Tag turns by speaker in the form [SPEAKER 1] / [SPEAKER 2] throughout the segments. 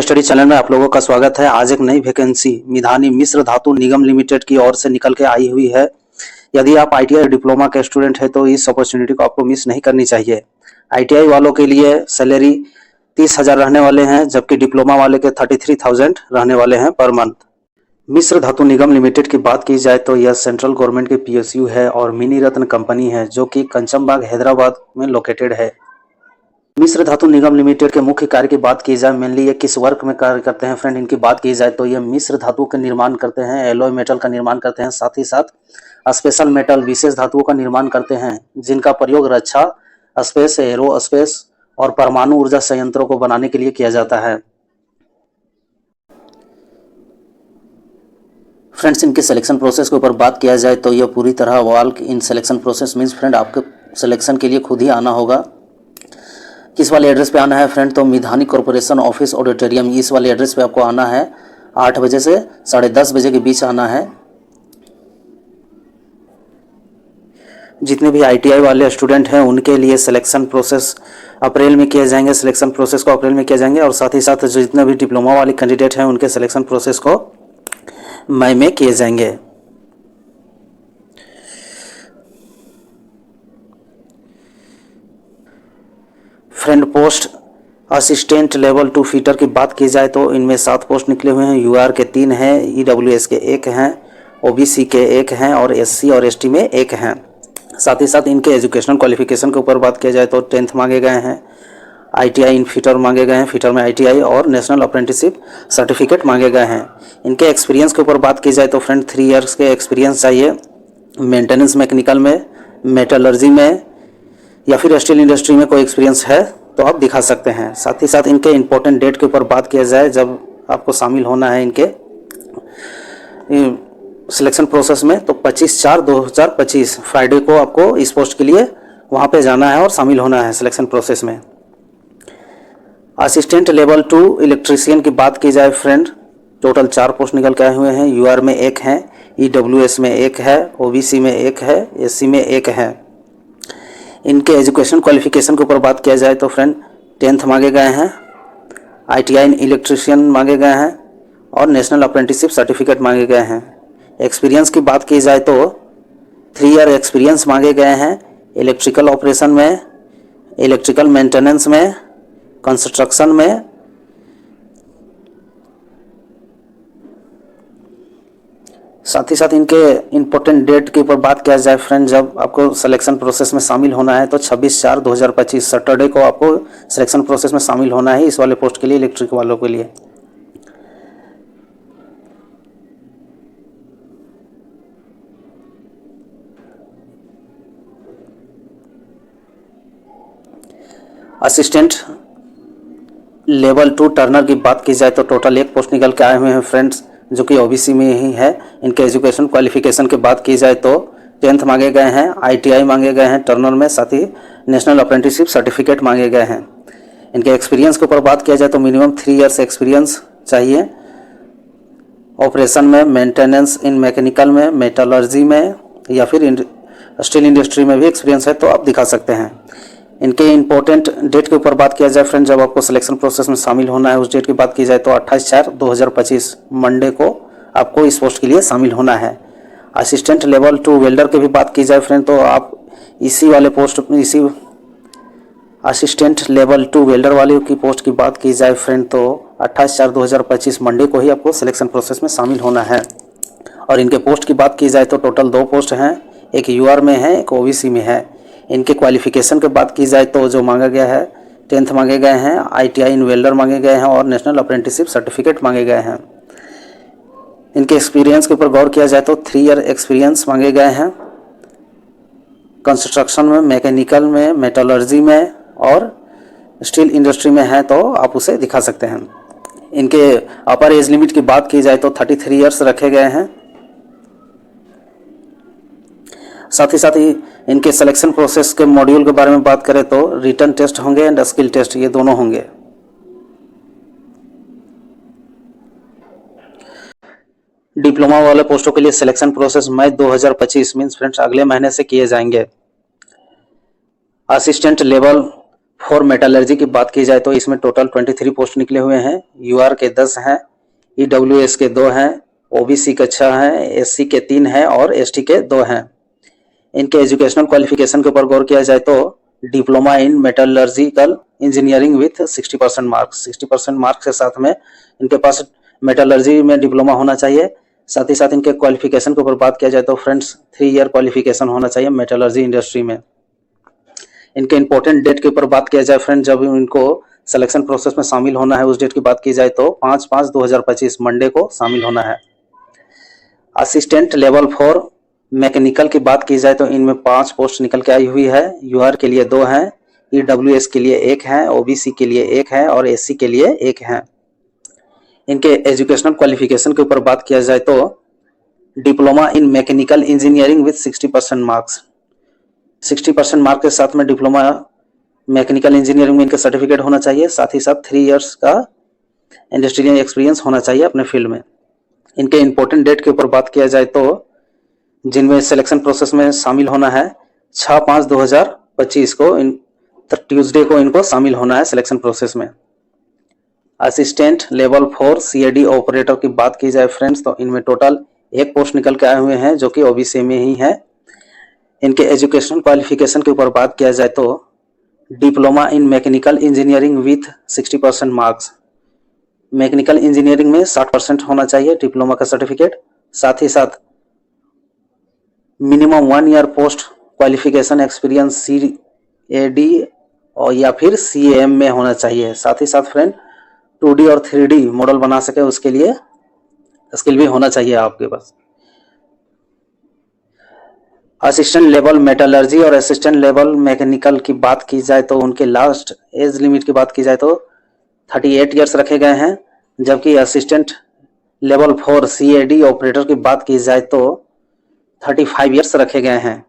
[SPEAKER 1] India study channel में आप लोगों का स्वागत है। आज एक नई वैकेंसी मिधानी मिश्र धातु निगम लिमिटेड की ओर से निकल के आई हुई है। यदि आप आईटीआई डिप्लोमा के स्टूडेंट हैं तो इस अपॉर्चुनिटी को आपको मिस नहीं करनी चाहिए। आईटीआई वालों के लिए सैलरी 30,000 रहने वाले हैं, जबकि डिप्लोमा वाले के 33,000 रहने वाले हैं पर मंथ। मिश्र धातु निगम लिमिटेड की बात की जाए तो यह सेंट्रल गवर्नमेंट की पीएसयू है और मिनी रत्न कंपनी है जो कि कंचनबाग हैदराबाद में लोकेटेड है। मिश्र धातु निगम लिमिटेड के मुख्य कार्य की बात की जाए, मेनली ये किस वर्क में कार्य करते हैं फ्रेंड, इनकी बात की जाए तो ये मिश्र धातु का निर्माण करते हैं, एलॉय मेटल का निर्माण करते हैं, साथ ही साथ स्पेशल मेटल विशेष धातुओं का निर्माण करते हैं जिनका प्रयोग रक्षा, स्पेस, एरो स्पेस और परमाणु ऊर्जा संयंत्रों को बनाने के लिए किया जाता है। फ्रेंड्स, इनके सिलेक्शन प्रोसेस के ऊपर बात किया जाए तो यह पूरी तरह walk in selection process means friend आपके सिलेक्शन के लिए खुद ही आना होगा। किस वाले एड्रेस पे आना है फ्रेंड, तो मिधानी कॉर्पोरेशन ऑफिस ऑडिटोरियम, इस वाले एड्रेस पे आपको आना है। 8 बजे से 10:30 बजे के बीच आना है। जितने भी आईटीआई वाले स्टूडेंट हैं उनके लिए सिलेक्शन प्रोसेस अप्रैल में किए जाएंगे, सिलेक्शन प्रोसेस को अप्रैल में किया जाएंगे और साथ ही साथ जितने भी डिप्लोमा वाले कैंडिडेट हैं उनके सिलेक्शन प्रोसेस को मई में किए जाएंगे। Friend, post assistant level 2 fitter की बात की जाए तो इनमें 7 पोस्ट निकले हुए हैं। यूआर के 3 हैं, ईडब्ल्यूएस के 1 हैं, ओबीसी के 1 हैं और एससी और एसटी में 1 हैं। साथ ही साथ इनके एजुकेशनल क्वालिफिकेशन के ऊपर बात किया जाए तो 10th मांगे गए हैं, आईटीआई इन फिटर मांगे गए हैं, फिटर में आईटीआई और नेशनल अप्रेंटिसशिप सर्टिफिकेट मांगे गए हैं। इनके एक्सपीरियंस के ऊपर बात की जाए तो फ्रेंड 3 ईयर्स के एक्सपीरियंस चाहिए मेंटेनेंस मैकेनिकल में, मेटलर्जी में या फिर स्टील इंडस्ट्री में कोई एक्सपीरियंस है तो आप दिखा सकते हैं। साथ ही साथ इनके इंपॉर्टेंट डेट के ऊपर बात किया जाए जब आपको शामिल होना है इनके सिलेक्शन प्रोसेस में तो 25/4/2025 फ्राइडे को आपको इस पोस्ट के लिए वहां पे जाना है और शामिल होना है सिलेक्शन प्रोसेस में। असिस्टेंट लेवल 2 इलेक्ट्रीशियन की बात की जाए फ्रेंड, टोटल 4 पोस्ट निकल के आए हुए हैं। यूआर में 1 है, ईडब्ल्यूएस में 1 है, ओबीसी में 1 है, एससी में 1 है। इनके एजुकेशन क्वालिफिकेशन के ऊपर बात किया जाए तो फ्रेंड 10th मांगे गए हैं, आईटीआई इन इलेक्ट्रीशियन मांगे गए हैं और नेशनल अप्रेंटिसशिप सर्टिफिकेट मांगे गए हैं। एक्सपीरियंस की बात की जाए तो 3 ईयर एक्सपीरियंस मांगे गए हैं इलेक्ट्रिकल ऑपरेशन में, इलेक्ट्रिकल मेंटेनेंस में, कंस्ट्रक्शन में। साथ ही साथ इनके इंपॉर्टेंट डेट के ऊपर बात किया जाए फ्रेंड, जब आपको सिलेक्शन प्रोसेस में शामिल होना है तो 26/4/2025 सैटरडे को आपको सिलेक्शन प्रोसेस में शामिल होना है इस वाले पोस्ट के लिए, इलेक्ट्रिक वालों के लिए। असिस्टेंट लेवल 2 टर्नर की बात की जाए तो टोटल 1 पोस्ट निकल के आए हुए हैं फ्रेंड्स, जो कि ओबीसी में ही है। इनके एजुकेशन क्वालिफिकेशन की बात की जाए तो 10th मांगे गए हैं, आईटीआई मांगे गए हैं टर्नर में, साथ ही नेशनल अप्रेंटिसशिप सर्टिफिकेट मांगे गए हैं। इनके एक्सपीरियंस के ऊपर बात किया जाए तो मिनिमम 3 ईयर्स एक्सपीरियंस चाहिए ऑपरेशन में, मेंटेनेंस इन मैकेनिकल में, मेटलर्जी में या फिर स्टील इंडस्ट्री में भी एक्सपीरियंस है तो आप दिखा सकते हैं। इनके इंपॉर्टेंट डेट के ऊपर बात किया जाए फ्रेंड, जब आपको सिलेक्शन प्रोसेस में शामिल होना है उस डेट की बात की जाए तो 28/4/2025 मंडे को आपको इस पोस्ट के लिए शामिल होना है। असिस्टेंट लेवल 2 वेल्डर की भी बात की जाए फ्रेंड तो आप इसी वाले पोस्ट, इसी असिस्टेंट लेवल 2 वेल्डर वाले की पोस्ट की बात की जाए फ्रेंड तो 28/4/2025 मंडे को ही आपको सिलेक्शन प्रोसेस में शामिल होना है। और इनके पोस्ट की बात की जाए तो टोटल 2 पोस्ट हैं, एक यूआर में है, एक ओबीसी में है। इनके क्वालिफिकेशन की बात की जाए तो जो मांगा गया है 10th मांगे गए हैं, आईटीआई इन वेल्डर मांगे गए हैं और नेशनल अप्रेंटिसशिप सर्टिफिकेट मांगे गए हैं। इनके एक्सपीरियंस के ऊपर गौर किया जाए तो 3 ईयर एक्सपीरियंस मांगे गए हैं कंस्ट्रक्शन में, मैकेनिकल में, मेटलर्जी में और स्टील इंडस्ट्री में है तो आप उसे दिखा सकते हैं। इनके अपर एज लिमिट की बात की जाए तो 33 ईयर्स रखे गए हैं। साथ ही इनके सिलेक्शन प्रोसेस के मॉड्यूल के बारे में बात करें तो रिटन टेस्ट होंगे एंड स्किल टेस्ट, ये दोनों होंगे। डिप्लोमा वाले पोस्टों के लिए सिलेक्शन प्रोसेस मई 2025 मींस फ्रेंड्स अगले महीने से किए जाएंगे। असिस्टेंट लेवल फॉर मेटलर्जी की बात की जाए तो इसमें टोटल 23 पोस्ट निकले हुए हैं। यूआर के 10 हैं, ईडब्ल्यूएस के 2 हैं, ओबीसी के 6 हैं, एससी के 3 हैं और एसटी के 2 हैं। इनके एजुकेशनल क्वालिफिकेशन के ऊपर गौर किया जाए तो diploma in metallurgical engineering with 60% marks, 60% marks के साथ में इनके पास मेटलर्जी में डिप्लोमा होना चाहिए। साथ ही साथ इनके क्वालिफिकेशन के ऊपर बात किया जाए तो फ्रेंड्स 3 ईयर क्वालिफिकेशन होना चाहिए मेटलर्जी इंडस्ट्री में। इनके इंपॉर्टेंट डेट के ऊपर बात किया जाए फ्रेंड, जब इनको सिलेक्शन प्रोसेस में शामिल होना है उस डेट की बात की जाए तो 5/5/2025 मंडे को शामिल होना है। असिस्टेंट लेवल 4 मैकेनिकल की बात की जाए तो इनमें 5 पोस्ट निकल के आई हुई है। यूआर के लिए 2 हैं, ईडब्ल्यूएस के लिए 1 है, ओबीसी के लिए 1 है और एससी के लिए 1 है। इनके एजुकेशनल क्वालिफिकेशन के ऊपर बात किया जाए तो diploma in mechanical engineering with 60% marks, 60% mark के साथ में डिप्लोमा मैकेनिकल इंजीनियरिंग में इनका सर्टिफिकेट होना चाहिए। साथ ही साथ 3 इयर्स का इंडस्ट्रियल एक्सपीरियंस होना चाहिए अपने फील्ड में। इनके इंपॉर्टेंट डेट के ऊपर बात किया जाए तो जिनमें सिलेक्शन प्रोसेस में शामिल होना है 6/5/2025 को, ट्यूसडे को इनको शामिल होना है सिलेक्शन प्रोसेस में। असिस्टेंट लेवल 4 सीएडी ऑपरेटर की बात की जाए फ्रेंड्स तो इनमें टोटल 1 पोस्ट निकल के आए हुए हैं जो कि ओबीसी में ही है। इनके एजुकेशनल क्वालिफिकेशन के ऊपर बात किया जाए तो diploma in mechanical engineering with 60% marks, mechanical engineering में 60% होना चाहिए डिप्लोमा का सर्टिफिकेट। साथ ही साथ minimum 1 year post qualification experience CAD और या फिर सीएएम में होना चाहिए। साथ ही साथ फ्रेंड 2D और 3D मॉडल बना सके उसके लिए स्किल भी होना चाहिए आपके पास। असिस्टेंट लेवल मेटलर्जी और असिस्टेंट लेवल मैकेनिकल की बात की जाए तो उनके लास्ट एज लिमिट की बात की जाए तो 38 ईयर्स रखे गए हैं, जबकि असिस्टेंट लेवल 4 सीएडी ऑपरेटर की बात की जाए तो 35 ईयर्स रखे गए हैं।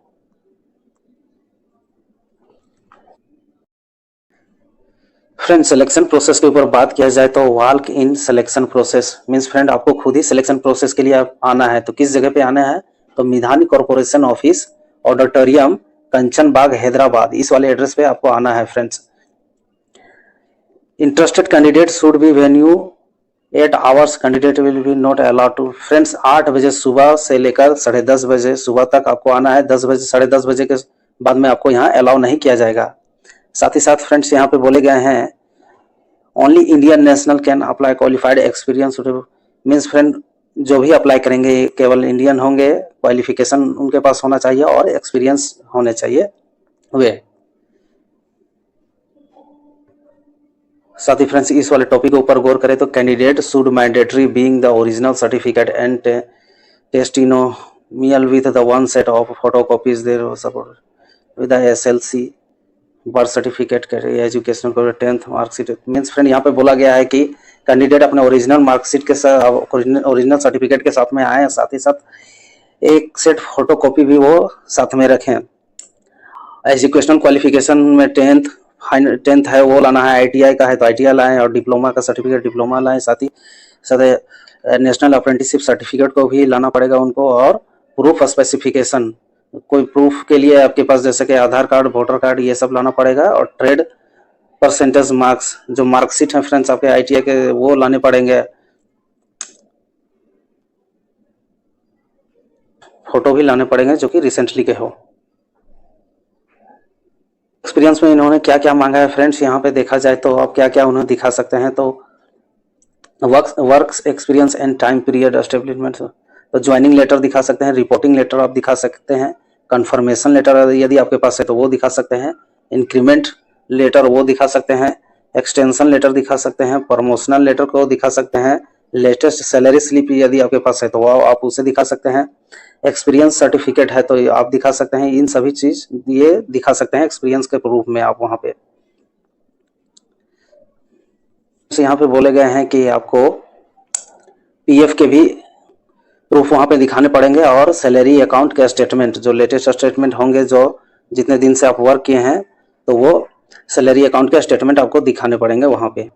[SPEAKER 1] फ्रेंड सिलेक्शन प्रोसेस के ऊपर बात किया जाए तो walk in selection process means friend आपको खुद ही सिलेक्शन प्रोसेस के लिए आना है। तो किस जगह पे आना है तो Midhani corporation office, auditorium, Kanchan Bagh, Hyderabad, इस वाले एड्रेस पे आपको आना है friends. Interested candidate should be venue 8 hours, candidate will be not allowed to. Friends 8 बजे सुबह से लेकर 10:30 बजे सुबह तक आपको आना है। 10 बजे 10:30 बजे के बाद में आपको यहाँ अलाउ नहीं किया जाएगा। साथ ही साथ फ्रेंड्स यहाँ पे बोले गए हैं only Indian national can apply, qualified experience means friend जो भी अप्लाई करेंगे केवल इंडियन होंगे, क्वालिफिकेशन उनके पास होना चाहिए और एक्सपीरियंस होने चाहिए वे। साथ ही फ्रेंड्स इस वाले टॉपिक के ऊपर गौर करें तो candidate should mandatory being the original certificate and testimonial with the one set of photocopies their support with the SLC birth certificate, educational 10th marksheet. Means friend यहाँ पे बोला गया है कि कैंडिडेट अपने ओरिजिनल मार्कशीट के साथ, ओरिजिनल सर्टिफिकेट के साथ में आए, साथ ही साथ एक सेट फोटोकॉपी भी वो साथ में रखें। एजुकेशनल क्वालिफिकेशन में 10th है वो लाना है, आईटीआई का है तो आईटीआई लाएं और डिप्लोमा का सर्टिफिकेट डिप्लोमा लाएं। साथ ही साथ नेशनल अप्रेंटिसशिप सर्टिफिकेट को भी लाना पड़ेगा उनको। और प्रूफ स्पेसिफिकेशन, कोई प्रूफ के लिए आपके पास जैसे कि आधार कार्ड, वोटर कार्ड, ये सब लाना पड़ेगा। और ट्रेड परसेंटेज मार्क्स, जो मार्कशीट है फ्रेंड्स आपके आईटीआई के, वो लाने पड़ेंगे। फोटो भी लाने पड़ेंगे जो कि रिसेंटली के हो। एक्सपीरियंस में इन्होंने क्या क्या मांगा है फ्रेंड्स, यहाँ पे देखा जाए तो आप क्या क्या उन्हें दिखा सकते हैं तो work experience and time period establishment, तो ज्वाइनिंग लेटर दिखा सकते हैं, रिपोर्टिंग लेटर आप दिखा सकते हैं, कंफर्मेशन लेटर यदि आपके पास है तो वो दिखा सकते हैं, इंक्रीमेंट लेटर वो दिखा सकते हैं, एक्सटेंशन लेटर दिखा सकते हैं, प्रमोशनल लेटर को दिखा सकते हैं, लेटेस्ट सैलरी स्लिप यदि आपके पास है तो वो आप उसे दिखा सकते हैं, एक्सपीरियंस सर्टिफिकेट है तो आप दिखा सकते हैं। इन सभी चीज ये दिखा सकते हैं एक्सपीरियंस के प्रूफ में आप वहां पे। यहाँ पे बोले गए हैं कि आपको पीएफ के भी प्रूफ वहां पे दिखाने पड़ेंगे और सैलरी अकाउंट के स्टेटमेंट, जो लेटेस्ट स्टेटमेंट होंगे, जो जितने दिन से आप वर्क किए हैं तो वो सैलरी अकाउंट के स्टेटमेंट आपको दिखाने पड़ेंगे वहां पे।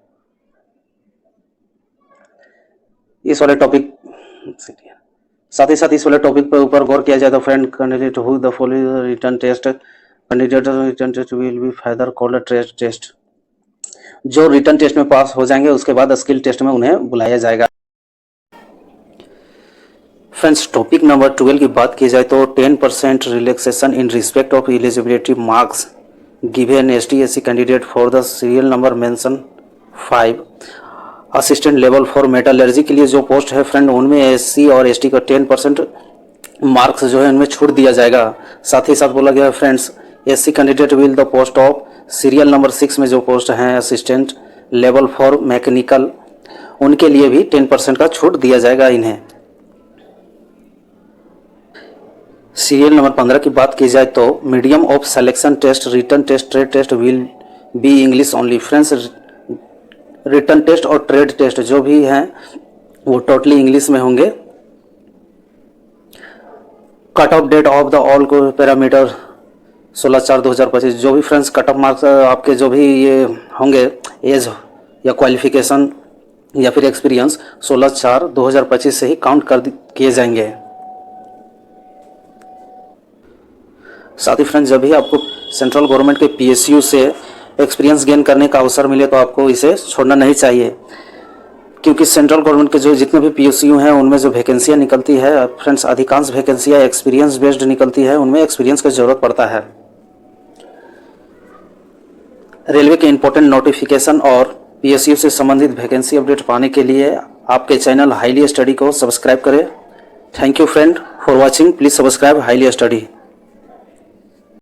[SPEAKER 1] इस वाले टॉपिक साथ ही साथ इस वाले टॉपिक पर ऊपर गौर किया जाए तो friend candidate who the following written test candidate return test will be further called test. जो रिटर्न टेस्ट में पास हो जाएंगे उसके बाद स्किल टेस्ट में उन्हें बुलाया जाएगा। फ्रेंड्स, टॉपिक नंबर 12 की बात की जाए तो 10% relaxation in respect of eligibility marks given ST/SC candidate for the serial number mention 5। Assistant level 4 metallurgy के लिए जो पोस्ट है फ्रेंड, उनमें SC और ST का 10% मार्क्स जो है उनमें छूट दिया जाएगा। साथ ही साथ बोला गया है friends, SC candidate will the post of serial number 6 में जो पोस्ट हैं असिस्टेंट लेवल 4 मैकेनिकल, उनके लिए भी 10% का छूट दिया जाएगा इन्हें। सीरियल नंबर 15 की बात की जाए तो medium of selection test, return test, trade test will be English only. Friends, return test और ट्रेड टेस्ट जो भी हैं वो टोटली इंग्लिश में होंगे। Cut off date of the all parameter 16/4/2025। जो भी फ्रेंड्स कट ऑफ मार्क्स आपके जो भी ये होंगे एज या क्वालिफिकेशन या फिर एक्सपीरियंस 16/4/2025 से ही काउंट किए जाएंगे। साथ ही फ्रेंड्स, जब भी आपको सेंट्रल गवर्नमेंट के PSU से एक्सपीरियंस गेन करने का अवसर मिले तो आपको इसे छोड़ना नहीं चाहिए, क्योंकि सेंट्रल गवर्नमेंट के जो जितने भी PSU हैं उनमें जो वैकेंसियाँ निकलती है फ्रेंड्स, अधिकांश वैकेंसियाँ एक्सपीरियंस बेस्ड निकलती है, उनमें एक्सपीरियंस की ज़रूरत पड़ता है। रेलवे के इंपॉर्टेंट नोटिफिकेशन और PSU से संबंधित वैकेंसी अपडेट पाने के लिए आपके चैनल हाईली स्टडी को सब्सक्राइब करें। Thank you friend for watching. Please subscribe highly study.